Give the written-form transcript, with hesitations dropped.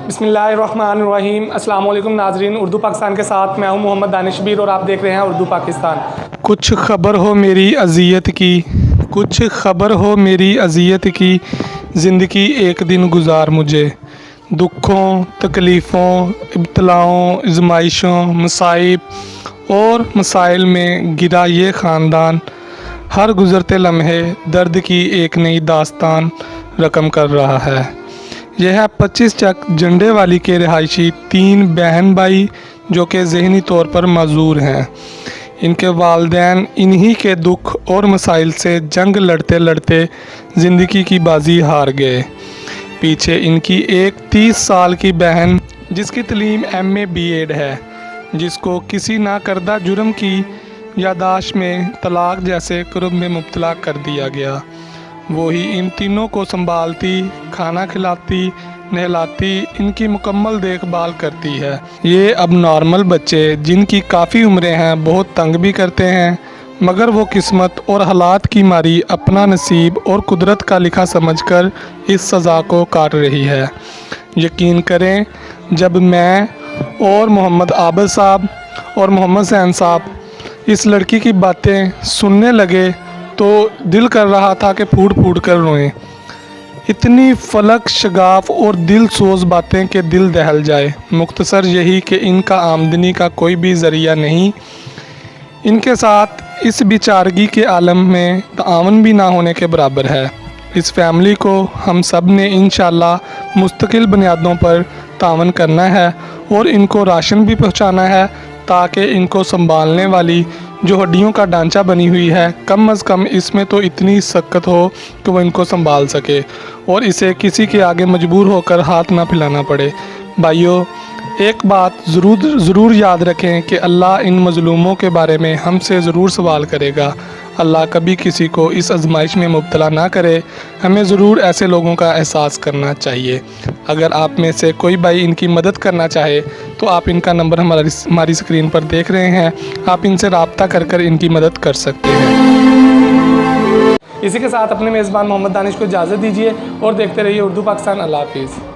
بسم اللہ الرحمن الرحیم۔ السلام علیکم ناظرین، اردو پاکستان کے ساتھ میں ہوں محمد دانش بیر اور آپ دیکھ رہے ہیں اردو پاکستان۔ کچھ خبر ہو میری اذیت کی، کچھ خبر ہو میری اذیت کی، زندگی ایک دن گزار مجھے۔ دکھوں، تکلیفوں، ابتلاؤں، آزمائشوں، مصائب اور مسائل میں گرا یہ خاندان، ہر گزرتے لمحے درد کی ایک نئی داستان رقم کر رہا ہے۔ یہ ہے 25 چک جھنڈے والی کے رہائشی 3 بہن بھائی جو کہ ذہنی طور پر معذور ہیں۔ ان کے والدین انہی کے دکھ اور مسائل سے جنگ لڑتے لڑتے زندگی کی بازی ہار گئے۔ پیچھے ان کی ایک 30 سال کی بہن جس کی تعلیم MA B.Ed ہے، جس کو کسی ناکردہ جرم کی یادداشت میں طلاق جیسے کرب میں مبتلا کر دیا گیا۔ وہی ان تینوں کو سنبھالتی، کھانا کھلاتی، نہلاتی، ان کی مکمل دیکھ بھال کرتی ہے۔ یہ اب نارمل بچے جن کی کافی عمریں ہیں بہت تنگ بھی کرتے ہیں، مگر وہ قسمت اور حالات کی ماری اپنا نصیب اور قدرت کا لکھا سمجھ کر اس سزا کو کاٹ رہی ہے۔ یقین کریں، جب میں اور محمد عابد صاحب اور محمد حسین صاحب اس لڑکی کی باتیں سننے لگے تو دل کر رہا تھا کہ پھوٹ پھوٹ کر روئیں۔ اتنی فلک شگاف اور دل سوز باتیں کہ دل دہل جائے۔ مختصر یہی کہ ان کا آمدنی کا کوئی بھی ذریعہ نہیں، ان کے ساتھ اس بیچارگی کے عالم میں تعاون بھی نہ ہونے کے برابر ہے۔ اس فیملی کو ہم سب نے انشاءاللہ مستقل بنیادوں پر تعاون کرنا ہے اور ان کو راشن بھی پہنچانا ہے تاکہ ان کو سنبھالنے والی جو ہڈیوں کا ڈھانچہ بنی ہوئی ہے کم از کم اس میں تو اتنی سکت ہو کہ وہ ان کو سنبھال سکے اور اسے کسی کے آگے مجبور ہو کر ہاتھ نہ پھیلانا پڑے۔ بھائیو، ایک بات ضرور یاد رکھیں کہ اللہ ان مظلوموں کے بارے میں ہم سے ضرور سوال کرے گا۔ اللہ کبھی کسی کو اس آزمائش میں مبتلا نہ کرے، ہمیں ضرور ایسے لوگوں کا احساس کرنا چاہیے۔ اگر آپ میں سے کوئی بھائی ان کی مدد کرنا چاہے تو آپ ان کا نمبر ہماری اسکرین پر دیکھ رہے ہیں، آپ ان سے رابطہ کر ان کی مدد کر سکتے ہیں۔ اسی کے ساتھ اپنے میزبان محمد دانش کو اجازت دیجیے اور دیکھتے رہیے اردو پاکستان۔ اللہ حافظ۔